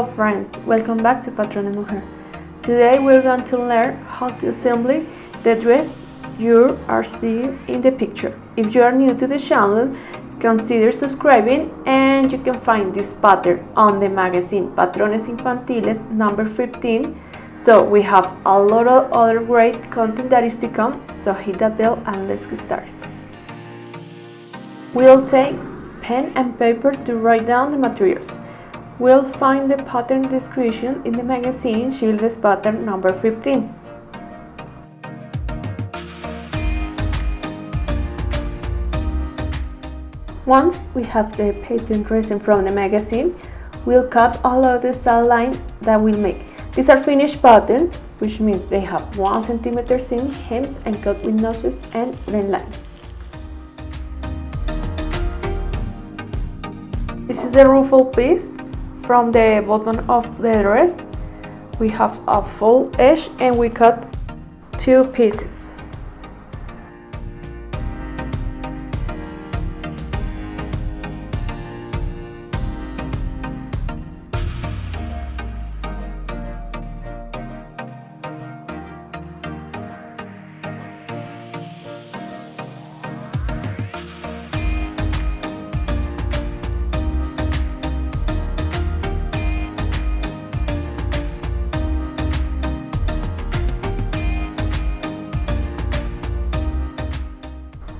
Hello friends, welcome back to Patrona Mujer. Today we're going to learn how to assemble the dress you are seeing in the picture. If you are new to the channel, consider subscribing and you can find this pattern on the magazine Patrones Infantiles number 15. So we have a lot of other great content that is to come, so hit that bell and let's get started. We'll take pen and paper to write down the materials. We'll find the pattern description in the magazine Children's Pattern number 15. Once we have the pattern dressing from the magazine, we'll cut all of the side lines that we'll make. These are finished patterns, which means they have 1 centimeter seam, hems, and cut with notches and red lines. This is the ruffle piece. From the bottom of the dress, we have a full edge and we cut 2 pieces.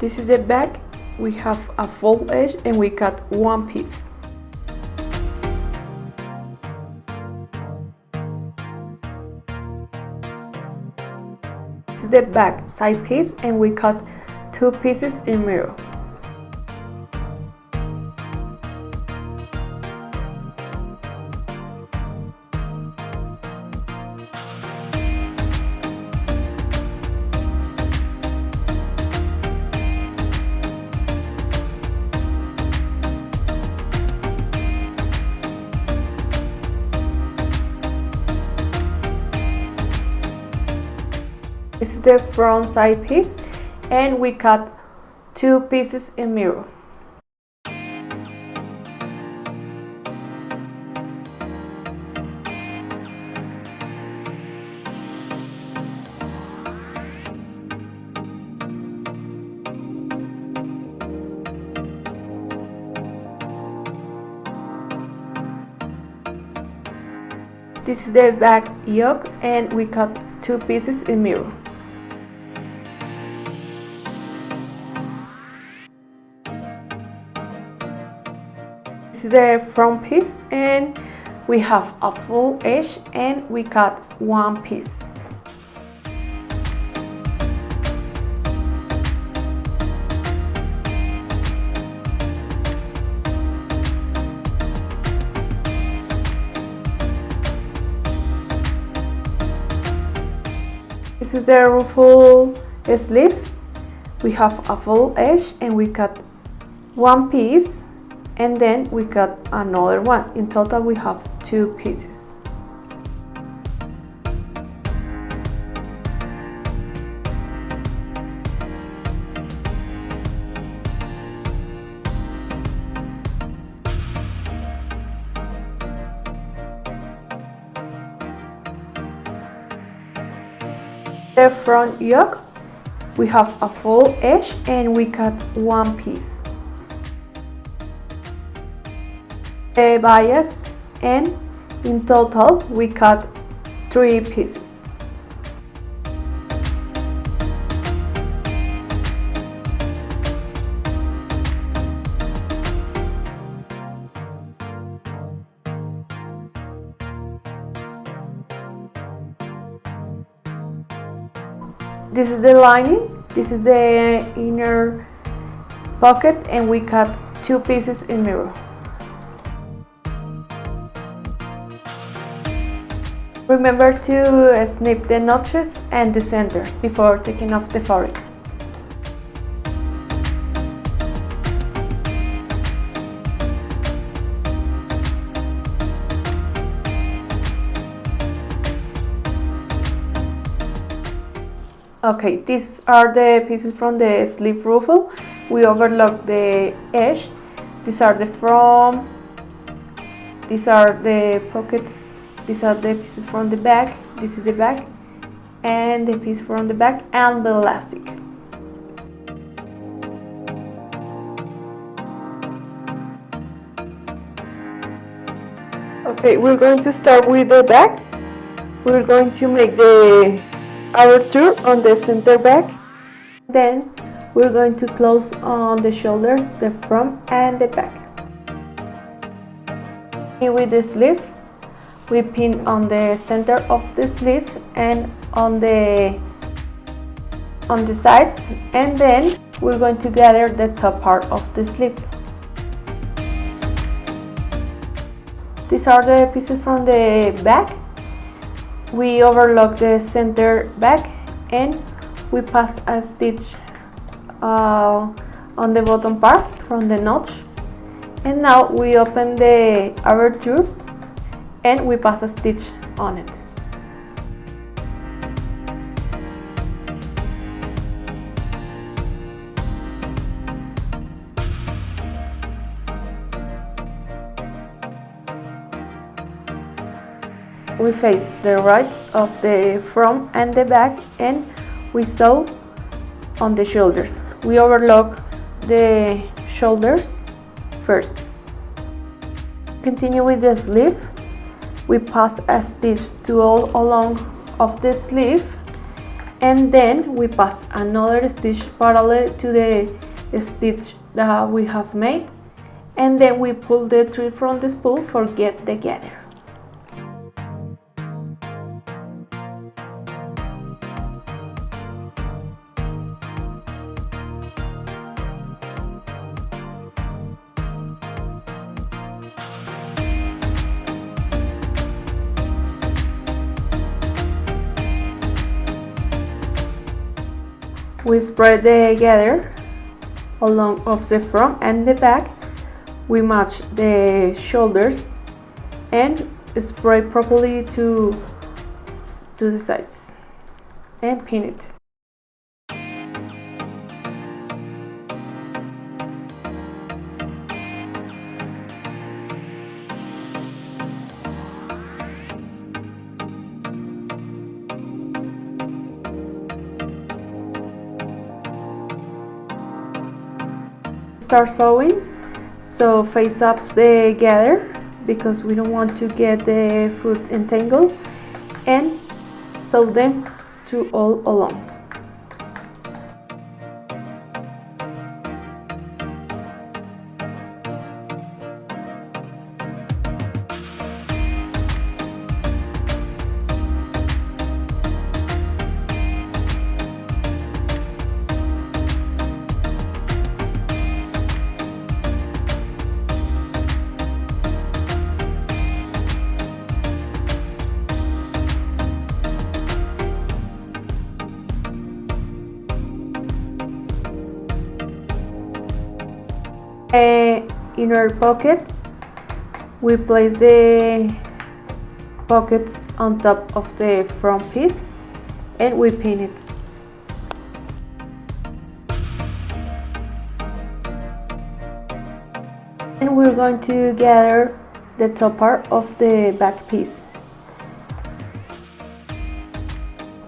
This is the back. We have a full edge and we cut 1 piece. This is the back side piece and we cut 2 pieces in mirror. This is the front side piece and we cut 2 pieces in mirror. This is the back yoke and we cut 2 pieces in mirror. This is the front piece and we have a full edge and we cut 1 piece. This is the ruffle sleeve. We have a full edge and we cut 1 piece and then we cut another one. In total we have 2 pieces. The front yoke, we have a full edge and we cut 1 piece. The bias, and in total we cut 3 pieces. This is the lining, this is the inner pocket and we cut 2 pieces in mirror. Remember to snip the notches and the center before taking off the fabric. Okay, these are the pieces from the sleeve ruffle. We overlock the edge. These are the front These are the pockets, these are the pieces from the back, this is the back, and the piece from the back, and the elastic. Okay, we're going to start with the back. We're going to make the ouverture on the center back. Then we're going to close on the shoulders, the front and the back. With the sleeve, we pin on the center of the sleeve and on the sides, and then we're going to gather the top part of the sleeve. These are the pieces from the back. We overlock the center back and we pass a stitch on the bottom part from the notch, and now we open the ouverture and we pass a stitch on it. We face the rights of the front and the back, and we sew on the shoulders. We overlock the shoulders first. Continue with the sleeve. We pass a stitch to all along of the sleeve, and then we pass another stitch parallel to the stitch that we have made, and then we pull the thread from the spool for get together. We spread together along of the front and the back. We match the shoulders and spread properly to the sides and pin it. Start sewing, so face up together because we don't want to get the foot entangled, and sew them to all along. Inner pocket, we place the pockets on top of the front piece and we pin it. And we're going to gather the top part of the back piece.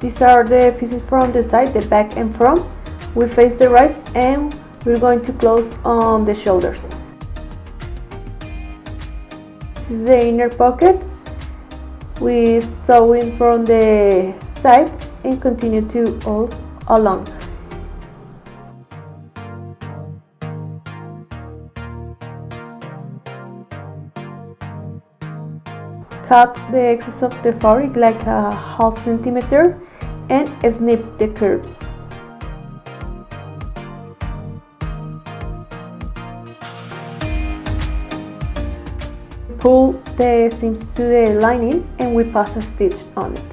These are the pieces from the side, the back and front. We face the rights and we're going to close on the shoulders. This is the inner pocket. We sew in from the side and continue to all along. Cut the excess of the fabric like a ½ centimeter and snip the curves. Pull the seams to the lining and we pass a stitch on it.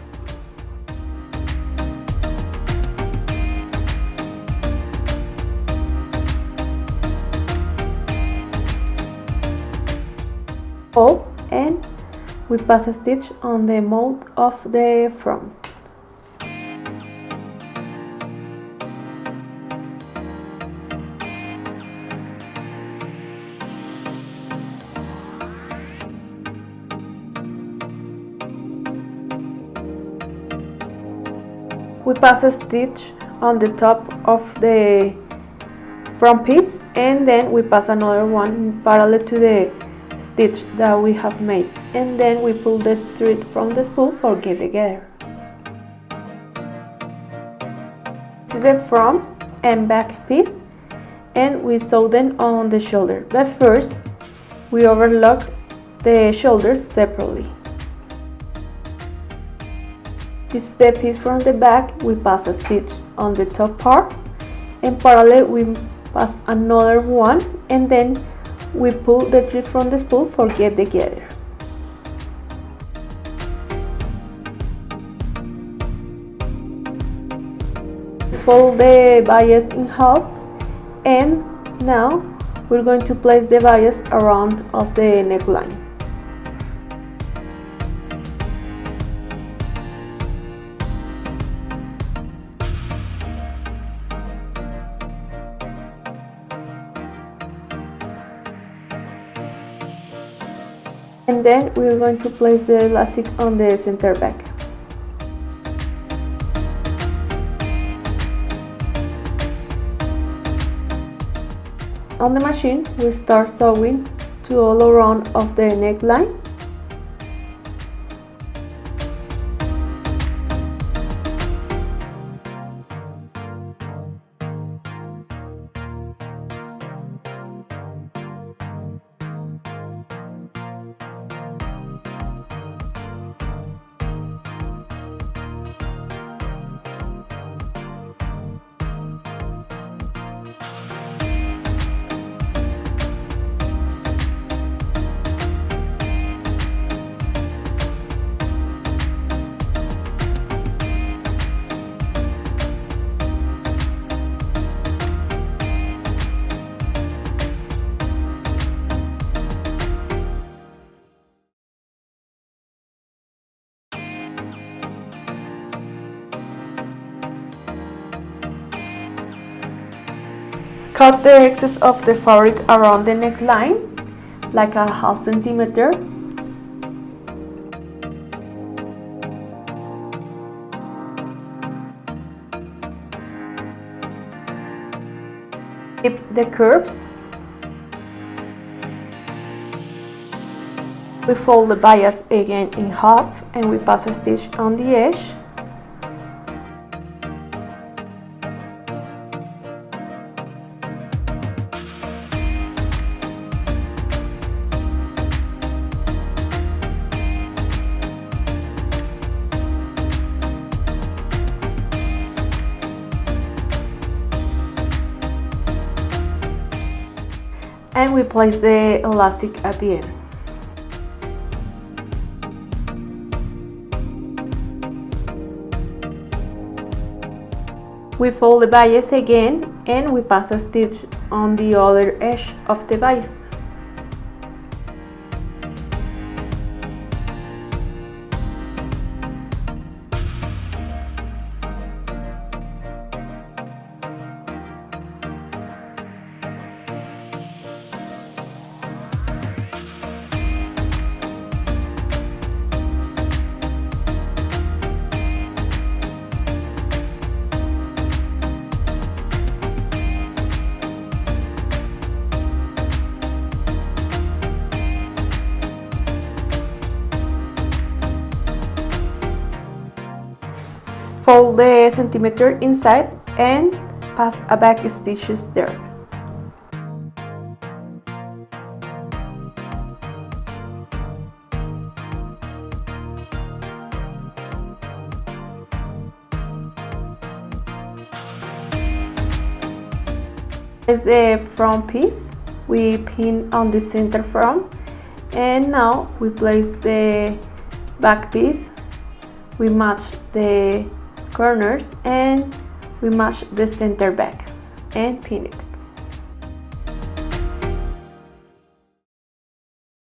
Pull and we pass a stitch on the mold of the front. we pass a stitch on the top of the front piece, and then we pass another one parallel to the stitch that we have made, and then we pull the thread from the spool for get together. This is the front and back piece, and we sew them on the shoulder, but first we overlock the shoulders separately. This is the piece from the back. We pass a stitch on the top part, and parallel we pass another one, and then we pull the thread from the spool for get together. Fold the bias in half, and now we're going to place the bias around of the neckline. And then we're going to place the elastic on the center back. On the machine, we start sewing to all around of the neckline. Cut the excess of the fabric around the neckline, like a ½ centimeter. Keep the curves. We fold the bias again in half, and we pass a stitch on the edge. And we place the elastic at the end. We fold the bias again, and we pass a stitch on the other edge of the bias. Fold the centimeter inside and pass a back stitches there. As the front piece, we pin on the center front, and now we place the back piece. We match the corners and we match the center back and pin it.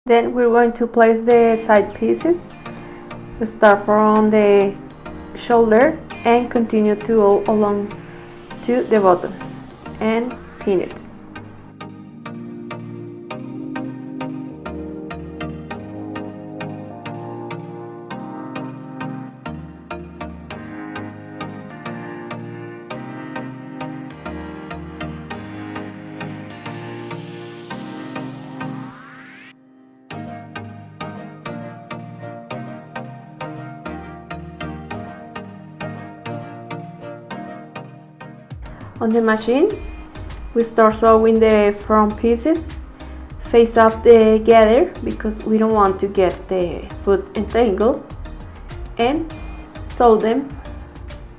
Then we're going to place the side pieces. We start from the shoulder and continue to all along to the bottom and pin it. On the machine, we start sewing the front pieces, face up together because we don't want to get the foot entangled, and sew them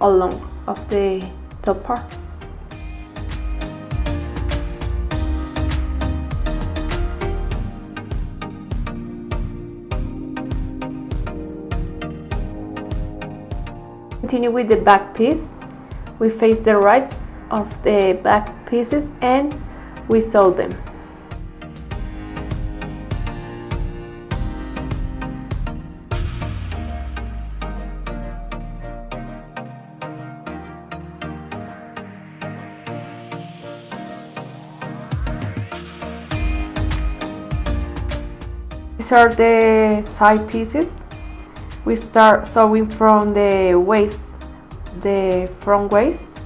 along of the top part. Continue with the back piece. We face the rights of the back pieces and we sew them. These are the side pieces. We start sewing from the waist, the front waist,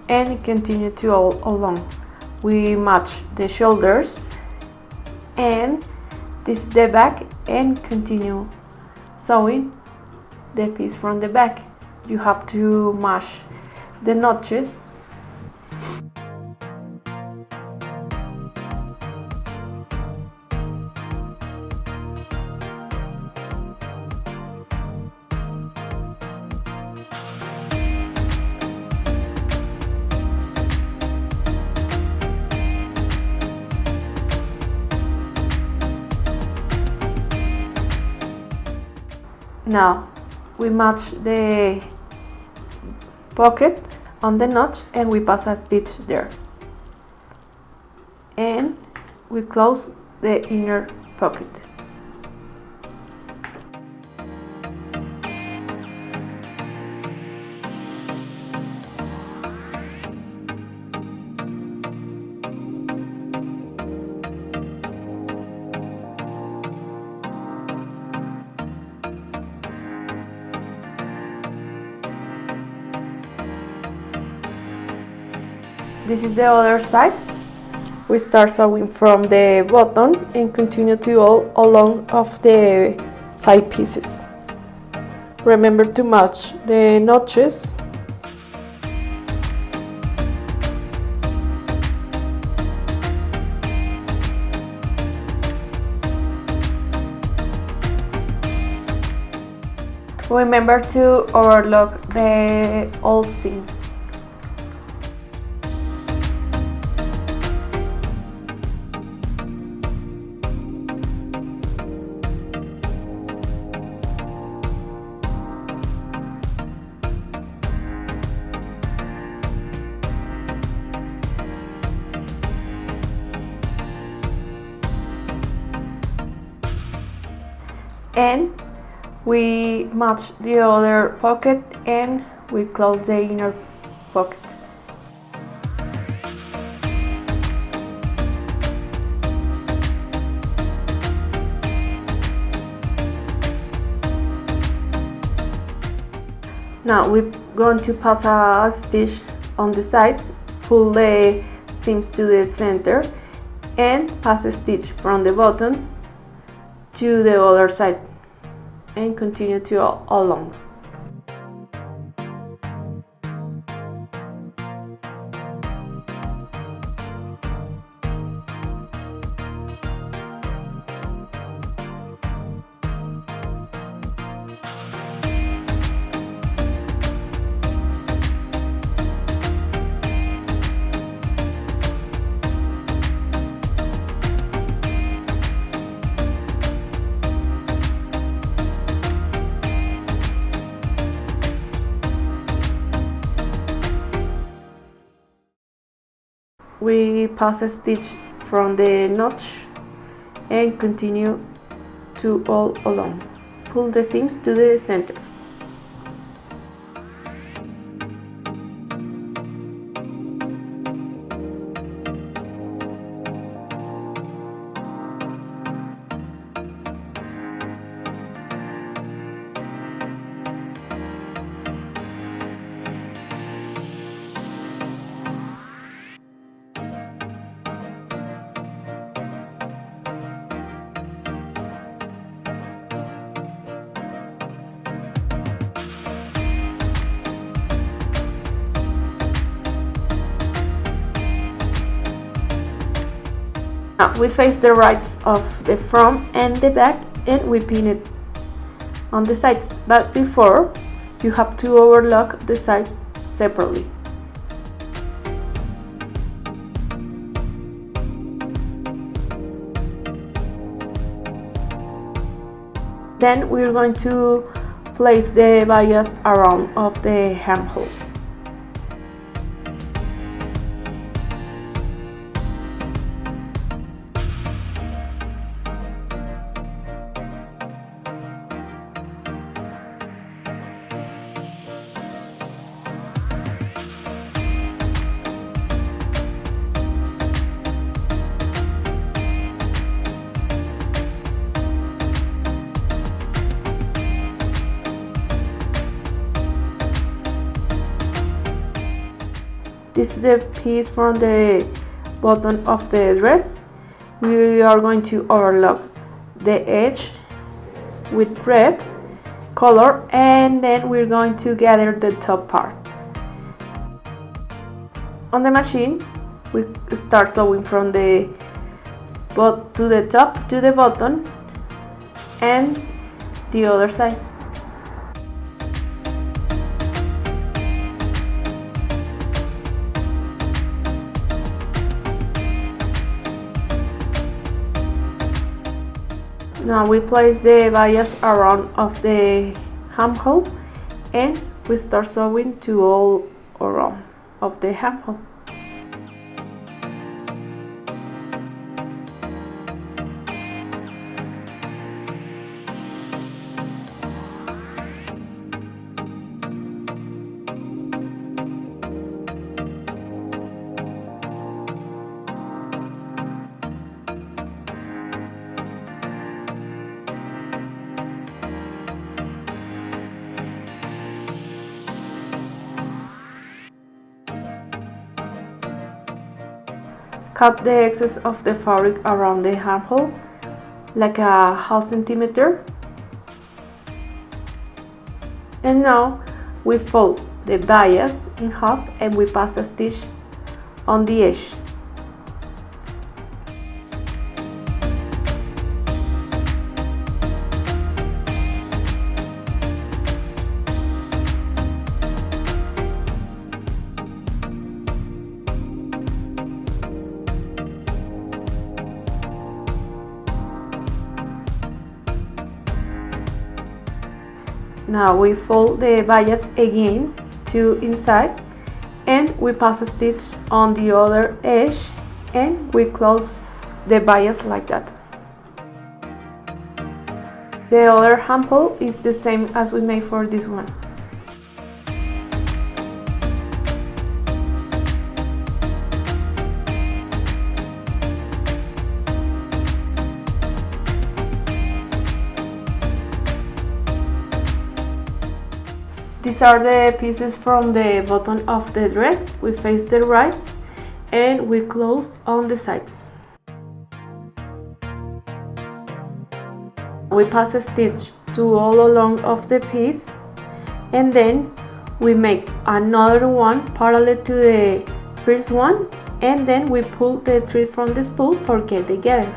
and continue to all along. We match the shoulders, and this is the back, and continue sewing the piece from the back. You have to match the notches. Now we match the pocket on the notch and we pass a stitch there, and we close the inner pocket. This is the other side. We start sewing from the bottom and continue to all along of the side pieces. Remember to match the notches. Remember to overlock the old seams. And we match the other pocket and we close the inner pocket. Now we're going to pass a stitch on the sides, pull the seams to the center and pass a stitch from the bottom to the other side and continue to all along. We pass a stitch from the notch and continue to all along. Pull the seams to the center. Now we face the rights of the front and the back, and we pin it on the sides, but before you have to overlock the sides separately. Then we're going to place the bias around of the armhole. This is the piece from the bottom of the dress. We are going to overlock the edge with red color, and then we're going to gather the top part. On the machine, we start sewing from the top to the bottom and the other side. Now we place the bias around of the armhole, and we start sewing to all around of the armhole. Cut the excess of the fabric around the armhole, like a half centimeter. And now we fold the bias in half and we pass a stitch on the edge. Now we fold the bias again to inside, and we pass a stitch on the other edge, and we close the bias like that. The other armhole is the same as we made for this one. These are the pieces from the bottom of the dress. We face the rights and we close on the sides. We pass a stitch to all along of the piece, and then we make another one parallel to the first one, and then we pull the thread from the spool for get together.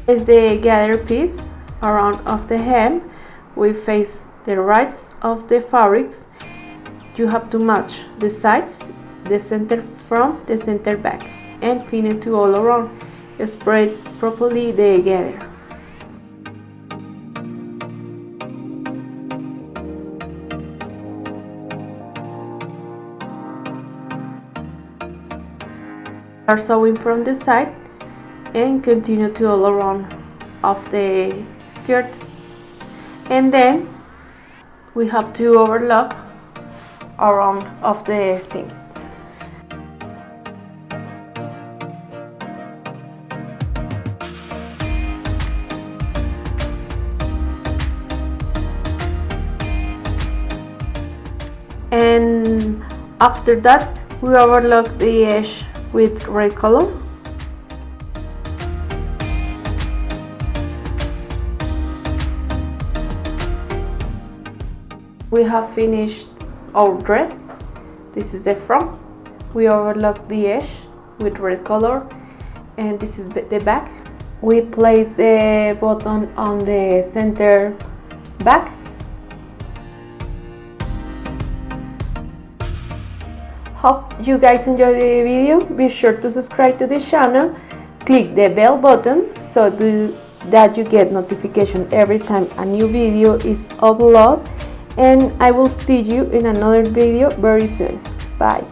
As the gather piece around of the hem, we face the rights of the fabrics. You have to match the sides, the center front, the center back, and pin it to all around. Spread properly the gather. Start sewing from the side and continue to all around of the skirt, and then we have to overlock around of the seams. And after that we overlock the edge with red color We have finished our dress. This is the front. We overlock the edge with red color, and this is the back. We place the button on the center back. Hope you guys enjoyed the video. Be sure to subscribe to this channel. Click the bell button so that you get notification every time a new video is uploaded. And I will see you in another video very soon. Bye.